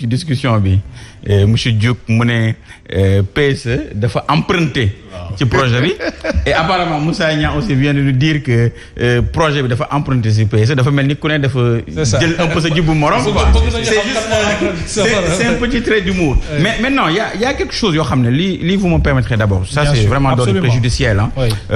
ci discussion bi monsieur Diouk mu ne PSE dafa emprunté ci projet bi et apparemment Moussa Niang aussi vient de nous dire que projet bi dafa emprunté ci PSE dafa mel ni ku ne dafa jël un peu sa jubbu morom quoi c'est un petit trait d'humour mais maintenant il y a quelque chose yoo xam ne lii vous me permettrez d'abord ça c'est vraiment d'ordre préjudiciel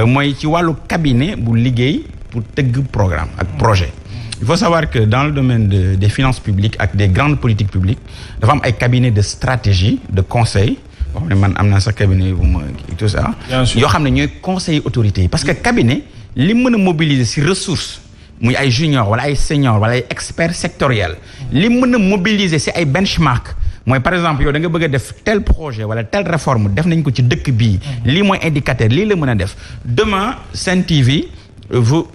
mooy ci wàllu cabinet bu liggéey pour tëgg programme ak projet. Il faut savoir que dans le domaine des finances publiques ak des grandes politiques publiques dafa am ay cabinets de stratégie de conseil boo xam ne man am naa sax cabinet bu ma tout ça yoo xam ne ñooy conseiller autorités yi parce que cabinet li mën a mobiliser ci ressources muy ay juniors wala ay seniors wala ay experts sectoriels li mën a mobiliser ci ay benchmark mooy par exemple yow da nga bëgg a def tel projet wala telle réforme def nañ ko ci dëkk bii lii mooy indicateur lii la mën a def demain Sen TV vous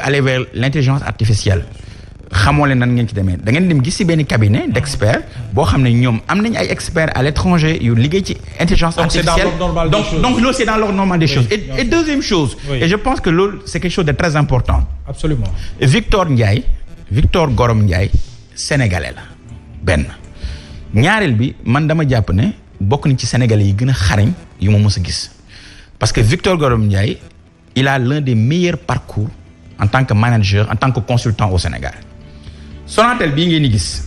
aller vers l'intelligence artificielle xamoo leen nan ngeen ci demee da ngeen dem gis ci benn cabinet d'experts boo xam ne ñoom am nañ ay experts à l'étranger yu liggéey ci intelligence artificielle donc loolu c'est dans l'ordre normal des choses et deuxième chose et je pense que loolu c'est quelque chose de très important absolument Victor Gorom Ndiaye sénégalais la benn ñaareel bi man dama jàpp ne bokk na ci sénégalais yi gën a xarañ yu ma mës a gis parce que Victor Gorom Ndiaye il a l'un des meilleurs parcours en tant que manager en tant que consultant au Sénégal Sonatel bii ngeen di gis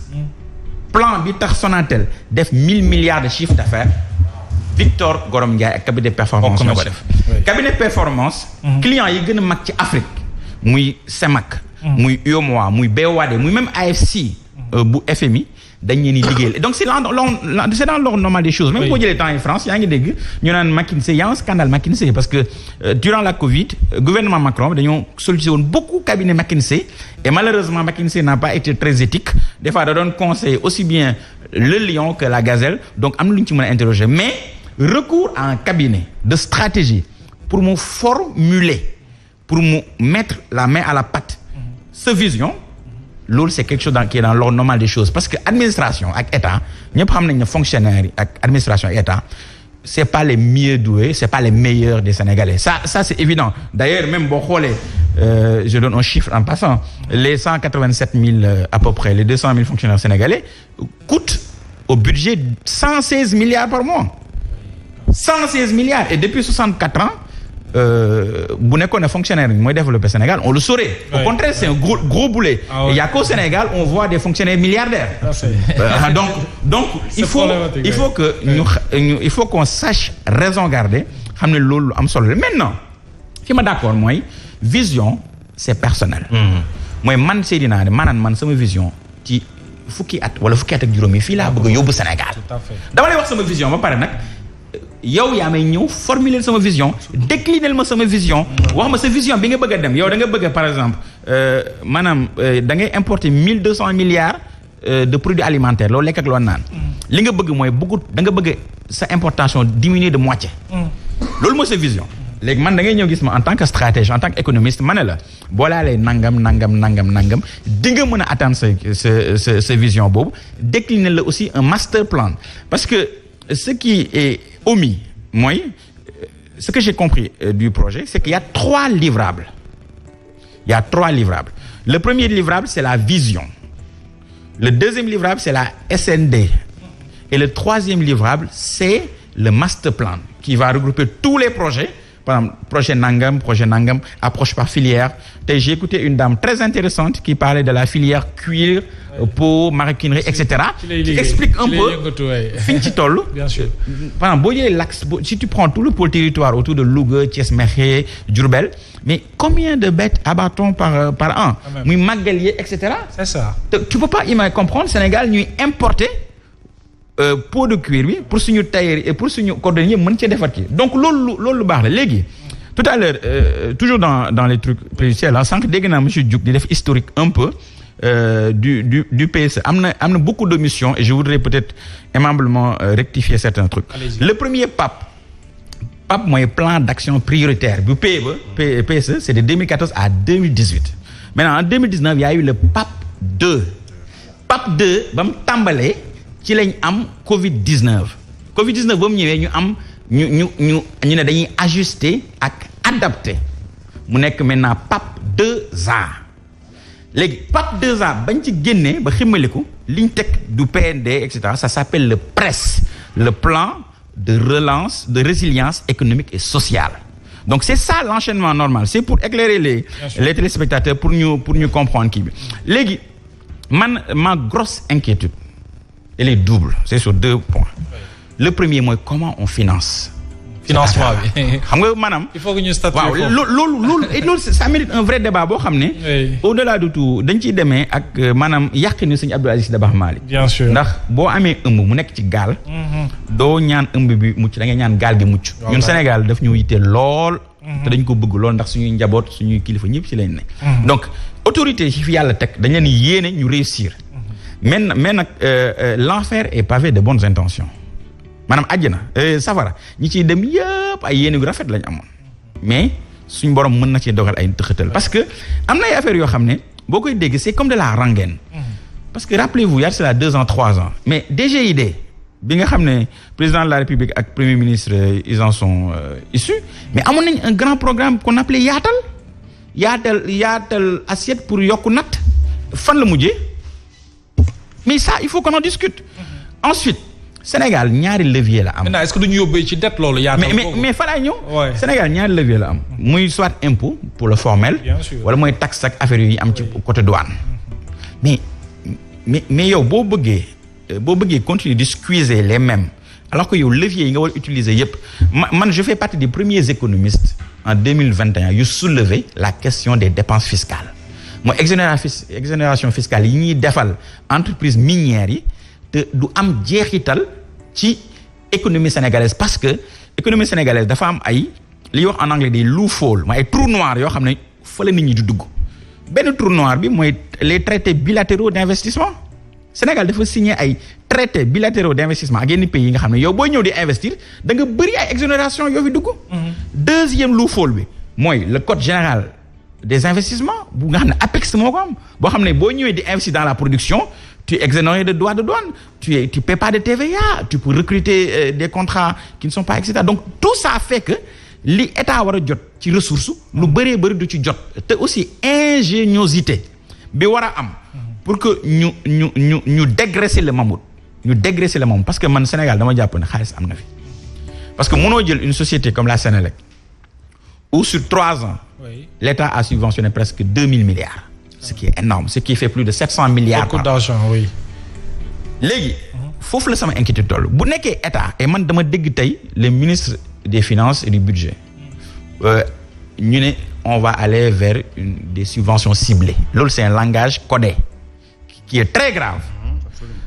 plan bi tax Sonatel def 1000 milliards de chiffre d'affaires Victor Gorom Ndiaye ak cabinet de performance ñoo ko def cabinet de performance clients yi gën a mag ci Afrique muy CEMAC muy UEMOA muy BOAD muy même AFC bu FMI dañ leen di liggéeyal donc c'est dans l'ordre normal des choses même boo jëlee temps en France yaa ngi dégg ñu naan McKinsey y a un scandale McKinsey parce que durant la Covid gouvernement Macron dañoo sollicité woon beaucoup cabinet McKinsey et malheureusement McKinsey n'a pas été très éthique des fois da doon conseiller aussi bien le lion que la gazelle donc am na lu ñu ci mën a interroger mais recours à un cabinet de stratégie pour mu formuler pour mu mettre la main à la pâte sa vision loolu c'est quelque chose qui est dans l'ordre normal des choses parce que administration ak état ñëpp xam nañ ne fonctionnaires yi ak administration ak état c'est pas les mieux doués c'est pas les meilleurs des Sénégalais ça c'est évident d'ailleurs même boo xoolee je donne un chiffre en passant les 187 000 à peu près les 200 000 fonctionnaires sénégalais coûtent au budget 116 milliards par mois 116 milliards et depuis 64 ans bu nekkoon ne fonctionnaire bi mooy développer Sénégal on le saurait au contraire c'est un gros boulet il y a qu'au Sénégal on voit des fonctionnaires milliardaires donc il faut que il faut qu'on sache raison garder xam ne loolu am solo maintenant fi ma d'accord mooy vision c'est personnel mooy man Seydina ne maanaam man sama vision ci fukki at wala fukki at ak juróom yi fii laa bëgg a yóbbu Sénégal dama lay wax sama vision ba pare nag yow yaa may ñëw formuler sama vision décliner ma sama vision wax ma sa vision bi nga bëgg a dem yow da nga bëgg par exemple maanaam da ngay importer 1200 milliards de produits alimentaires loolu lekk ak loo naan li nga bëgg mooy da nga bëgg sa importation diminuer de moitié loolu mooy sa vision léegi man da ngay ñëw gis ma en tant que stratège en tant que économiste ma ne la boo laalee nangam di nga mën a atteindre sa vision boobu décliner la aussi un master plan parce que ce qui est omis mooy ce que j'ai compris du projet c'est qu'il y a 3 livrables le premier livrable c'est la vision le deuxième livrable c'est la SND et le troisième livrable c'est le master plan qui va regrouper tous les projets par exemple projet nangam approche par filière tey j'ai écouté une dame très intéressante qui parlait de la filière cuir peau maroquinerie etc qui explique un peu fi ñu ci toll par exemple boo jëlee l'axe si tu prends tout le pôle territoire autour de Louga Thiès Mekhe Diourbel mais combien de bêtes abat-on par an muy màggal yi etc c'est ça tu peux pas comprendre Sénégal ñuy importer peau de cuir bi pour suñu tailleur et pour suñu cordonnier mën cee defar kii donc loolu lu baax la léegi tout à l'heure toujours dans les trucs préjudiciels sànq dégg naa monsieur Diouk di def historique un peu du PSE am na beaucoup de missions et je voudrais peut-être aimablement rectifier certains trucs. Allez-y. Le premier PAP mooy plan d'action prioritaire bu PSE c'est de 2014 à 2018 maintenant en 2019 il y a eu le PAP 2 ba mu tàmbalee ci lañ am Covid-19 ba mu ñëwee ñu am ñu ne dañuy ajuster ak adapter mu nekk maintenant PAP 2A léegi PAP 2A bañ ci génnee ba ximmaliku liñ teg du PND et cetera ça s'appelle le PRES, le plan de relance de résilience économique et sociale. Donc c'est ça l'enchaînement normal, c'est pour éclairer les téléspectateurs pour ñu comprendre kii bi léegi man ma grosse inquiétude elle est double, c'est sur 2 points. Le premier mooy comment on finance. Financement bi xam nga maanaam. il faut que ñu statuer waaw loolu ça mérite un vrai débat boo xam ne. au-delà de tout dañ ciy demee ak maanaam yàq ni sëñ Abdou Aziz Dabakh Malick. bien sûr ndax boo amee ëmb mu nekk ci gaal. doo ñaan ëmb bi mucc da ngay ñaan gaal gi mucc. ñun Sénégal daf ñu yitte lool. te dañ ko bëgg lool ndax suñuy njaboot suñuy kilifa ñëpp ci lañ ne. donc autorité yi fi yàlla teg dañ leen yéene ñu réussir. mais nag l'enfer est pavé de bonnes intentions. maanaam àjjana safara ñi ciy dem yëpp ay yéene gu rafet lañ amoon mais suñ borom mën na ci dogal ay tëxatal parce que am na ay affaires yoo xam ne boo koy dégg c'est comme de la rengaine. parce que rappelez-vous y a cela 2 ans 3 ans mais DGID bi nga xam ne président de la République ak premier ministre ils en sont issus mais amoon nañ un grand programme qu'on appelait yaatal assiette pour yokku natt fan la mujjee mais ça il faut qu'on en discute. Ensuite Sénégal ñaari levier la am. maintenant est-ce que duñu yóbbee ci dette loolu. mais fa laay ñëw. Sénégal ñaari levier la am. muy soit impôt pour le formel. wala mooy taxe ak affaire yi am ci côté douane. mais yow boo bëggee continuer di squeezer les mêmes alors que yow levier yi nga war a utiliser yépp man je fais partie des premiers économistes en 2021 yu soulever la question des dépenses fiscales mooy exonération fiscale yi ñuy defal entreprise minières yi. te du am jeexital ci économie sénégalaise parce que économie sénégalaise dafa am ay li wax en anglais des loopholes mooy ay trous noirs yoo xam ne fa la nit ñi di dugg benn trou noir bi mooy les traités bilatéraux d'investissement Sénégal dafa signé ay traités bilatéraux d'investissement ak yenn pays yi nga xam ne yow booy ñëw di investir da nga bëri ay exonération yoo fi dugg. Deuxième loophole bi mooy le code général des investissements bu nga xam ne APEX moo ko am boo xam ne boo ñëwee di investir dans la production. Tu es exonéré de droits de douane, tu paies pas de TVA, tu peux recruter des contrats qui ne sont pas etc. Donc tout ça fait que li état war a jot ci ressources lu bëree bëri du ci jot te aussi ingéniosité bi war a am pour que ñu dégraisser le mammouth parce que man Sénégal dama jàpp ne xaalis am na fi parce que mënoo jël une société comme la Sénélec où sur 3 ans l'État a subventionné presque 2000 milliards. Ce qui est énorme, ce qui fait plus de 700 milliards. Beaucoup d'argent, oui. léegi foofu la sama inquiétude toll bu nekkee état et man dama dégg tey le ministre des finances et du budget ñu ne on va aller vers des subventions ciblées loolu c'est un langage codé qui est très grave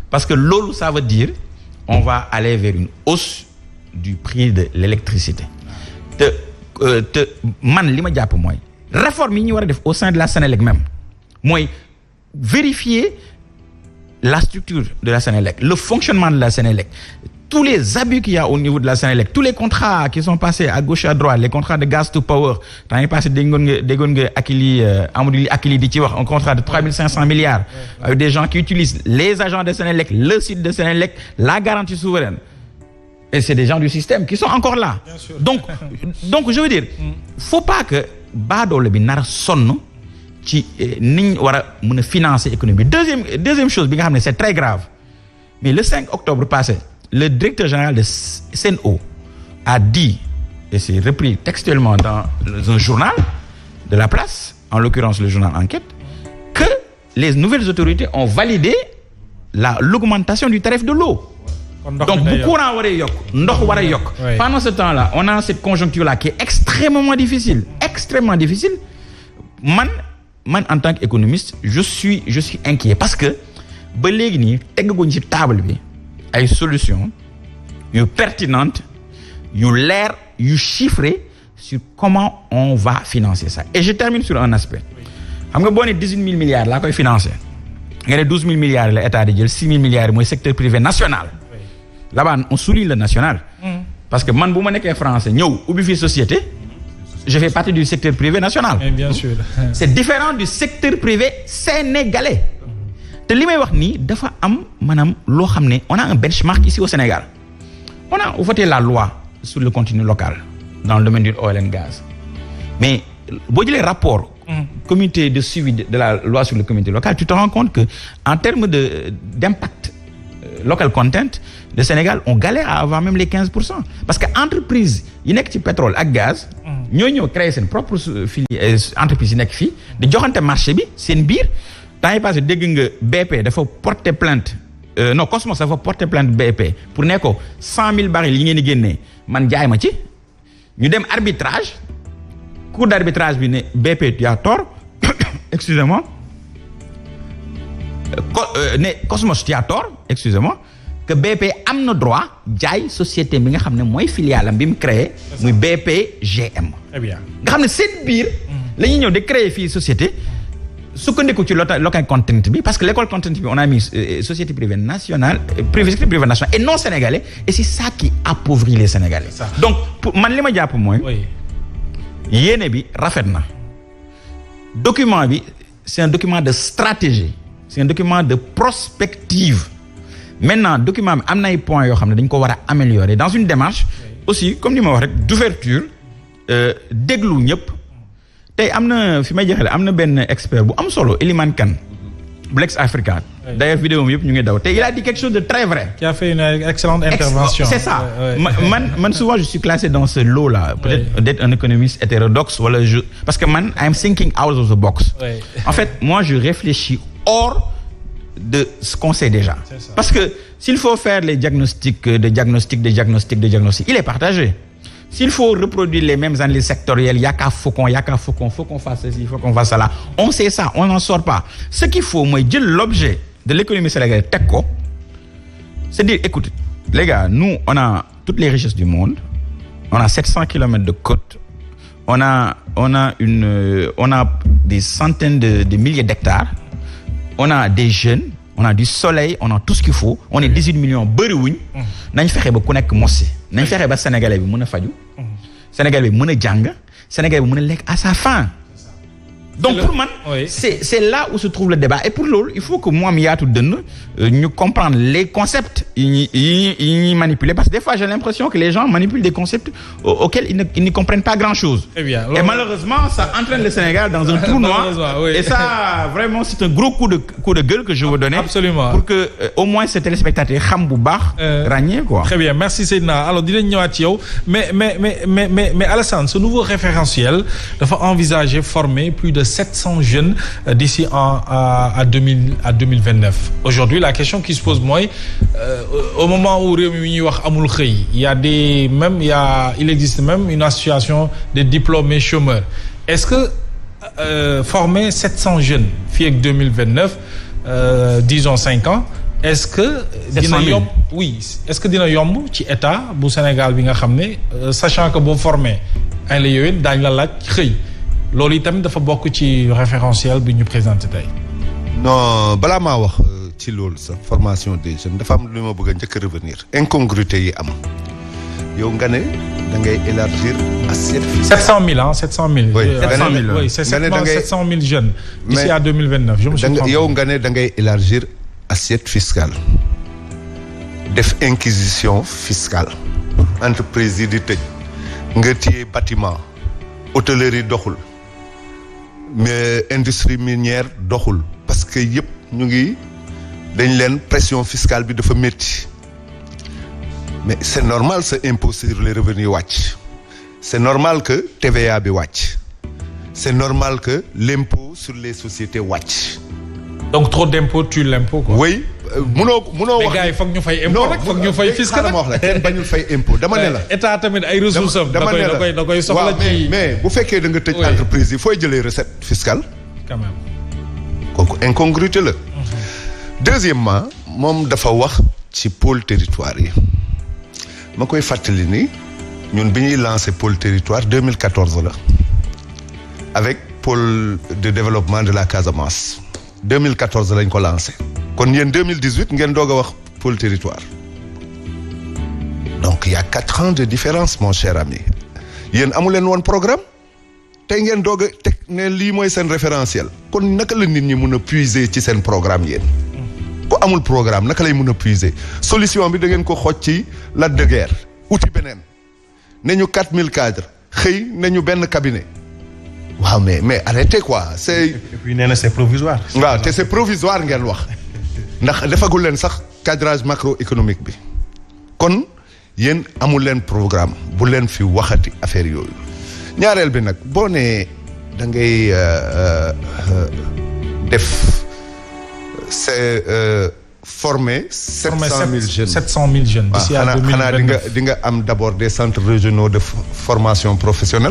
parce que loolu ça veut dire on va aller vers une hausse du prix de l'électricité te man li ma jàpp mooy réforme yi ñu war a def au sein de la Sénélec même mooy vérifier la structure de la Sénélec, le fonctionnement de la Sénélec, tous les abus qu'il y a au niveau de la Sénélec, tous les contrats qui sont passés à gauche et à droite, les contrats de gas to power, t'en es passé déggoon nga Amadou Akili di ci wax un contrat de 3500 milliards avec des gens qui utilisent les agents de Sénélec, le site de Sénélec, la garantie souveraine. Et c'est des gens du système qui sont encore là. Donc je veux dire, faut pas que baadoole bi nar a sonn ci niñ war a mën a financer économie bi. Deuxième chose bi nga xam ne c'est très grave mais le 5 octobre passé le directeur général de Sen'Eau a dit et c'est repris textuellement dans un journal de la place, en l'occurrence le journal Enquête, que les nouvelles autorités ont validé l'augmentation du tarif de l'eau. Donc bu courant waree yokk ndox war a yokk. Pendant ce temps-là on a cette conjoncture-là qui est extrêmement difficile man en tant qu'économiste je suis inquiet parce que ba léegi nii tegguñ ci table bi ay solutions yu pertinentes yu leer yu chiffrées sur comment on va financer ça. Et je termine sur un aspect xam nga boo ne 18 000 milliards laa koy financer nga ne 12 000 milliards la état di jël 6 000 milliards yi mooy secteur privé national. Là-bas on souligne le national. Parce que man bu ma nekkee français ñëw ubbi fi société. Je fais partie du secteur privé national. Bien sûr. C'est différent du secteur privé sénégalais. te li may wax nii dafa am maanaam loo xam ne on a un benchmark ici au Sénégal. On a voté la loi sur le contenu local dans le domaine du oil and gaz. Mais boo jëlee rapport comité de suivi de la loi sur le comité local, tu te rends compte que en termes d'impact local content, le Sénégal, on galère à avoir même les 15%. Parce que entreprise yi nekk ci pétrole ak gaz, ñoo ñëw créer seen propre entreprise yi nekk fii di joxante marché bi seen biir. Temps yi passé dégg nga BP dafa porter plainte non Cosmos dafa porter plainte BP pour ne ko 100 000 barils yi ngeen di génnee man jaay ma ci. ñu dem arbitrage cour d'arbitrage bi ne BP tu as tort excusez-moi ne Cosmos tu as tort excusez-moi que BP am na droit jaay société bi nga xam ne mooy filiale am bi mu créé muy BPGM. Très bien. nga xam ne seen biir la ñuy ñëw de créer fii société sukkandiku ci local content bi parce que l'école content bi on a mis société privée nationale privée nationale et non sénégalais et c'est ça qui appauvrit les Sénégalais. Donc man li ma jàpp mooy. yéene bi rafet na. document bi c'est un document de stratégie c'est un document de prospective maintenant document bi am na ay points yoo xam ne dañ ko war a améliorer dans une démarche aussi comme ni ma wax rek d'ouverture déglu ñëpp. tey am na fi may jeexale am na benn expert bu am solo Eliman Kane Blex Africa d'ailleurs vidéo yëpp ñu ngi daw te il a dit quelque chose de très vrai. Qui a fait une excellente intervention. C'est ça. Man souvent je suis classé dans ce lot là peut-être d'être un économiste hétérodoxe wala parce que man I'm thinking out of the box. En fait moi je réfléchis hors de ce qu'on sait déjà. Parce que s'il faut faire les diagnostics il est partagé. S'il faut reproduire les mêmes analyses sectorielles, il y a qu'à Faucon, faut qu'on fasse ceci, faut qu'on fasse cela. On sait ça, on n'en sort pas. Ce qu'il faut, moi, dire l'objet de l'économie sénégalaise, c'est dire, écoute, les gars, nous, on a toutes les richesses du monde, on a 700 kilomètres de côte, on a des centaines de milliers d'hectares, on a des jeunes, on a du soleil, on a tout ce qu'il faut, on est 18 millions bëriwuñ nañ fexe ba ku nekk mossi nañ fexe ba sénégalais bi mën a faju sénégalais bi mën a jàng sénégalais bi mën a lekk à sa faim. Donc pour man c'est là où se trouve le débat et pour loolu il faut que mu am yaatu dënn ñu comprendre les concepts yi ñuy manipuler parce que des fois j'ai l'impression que les gens manipulent des concepts auxquels ils ne comprennent pas grand-chose. Et malheureusement ça entraîne le Sénégal dans un trou noir et ça vraiment c'est un gros coup de gueule que je veux donner. Absolument. Pour que au moins ces téléspectateurs xam bu baax ràññee quoi. Très bien, merci Seydina. Alors dinañ ñëwaat ci yow mais Alassane ce nouveau référentiel dafa envisager former plus de 700 jeunes d'ici à 2029. Aujourd'hui, la question qui se pose mooy au moment où réew mi ñuy wax amul xëy il existe même une association des diplômés chômeurs. Est-ce que former 700 jeunes fii ak 2029 disons 5 ans est-ce que dina yomb est-ce que dina yomb ci état bu Sénégal bi nga xam ne sachant que boo formé ay la yowén daañ la laaj xëy loolu itam dafa bokk ci référentiel bi ñu présenté tey. non balaa maa wax ci loolu sax formation des jeunes dafa am lu ma bëgg a njëkk a revenir incongruité yi am yow nga ne da ngay élargir assiette fiscale. 700 000 oui 700 000 jeunes. d'ici à 2029 je me suis trompé. yow nga ne da ngay élargir assiette fiscale def inquisition fiscale entreprise yi di tëj nga téye bâtiment hôtellerie doxul. mais industrie minière doxul parce que yëpp ñu ngi dañ leen pression fiscale bi dafa métti mais c'est normal ce impôt sur les revenus wàcc c'est normal que TVA bi wàcc c'est normal que l'impôt sur les sociétés wàcc. Donc trop d'impôt tue l'impôt quoi. Oui munoo wax. mais gars yi foog ñu fay impôt rek foog ñu fay fiscal ma wax la kenn bañul fay impôt dama ne la. état tamit ay ressources am. da koy soxla ci mais bu fekkee da nga tëj entreprise yi fooy jëlee recette fiscale. quand même. kooku incongruité la. Deuxièmement moom dafa wax ci pôle territoire yi ma koy fàttali ni ñun bi ñuy lancé pôle territoire 2014 la avec pôle de développement de la Casamance 2014 lañ ko lancé. kon yéen 2018 ngeen doog a wax pôle territoire donc il y a 4 ans de différence mon cher ami yéen amu leen woon programme tey ngeen doog a teg ne lii mooy seen référentiel kon naka la nit ñi mun a puiser ci seen programme yéen ko amul programme naka lay mun a puiser solution bi da ngeen ko xooj ci Lac de Guiers uti beneen ne ñu 4000 cadres xëy ne ñu benn cabinet waaw mais arrêtez quoi c'est. et puis nee na c'est provisoire. waaw te c'est provisoire ngeen wax ndax defagul leen sax cadrage macroéconomique bi kon yéen amul leen programme bu leen fi waxati affaire yooyu ñaareel bi nag boo nee da ngay def c'est former 700 000 jeunes 700 000 jeunes. d'ici à 2029 xanaa di nga am d'abord des centres régionaux de formation professionnelle.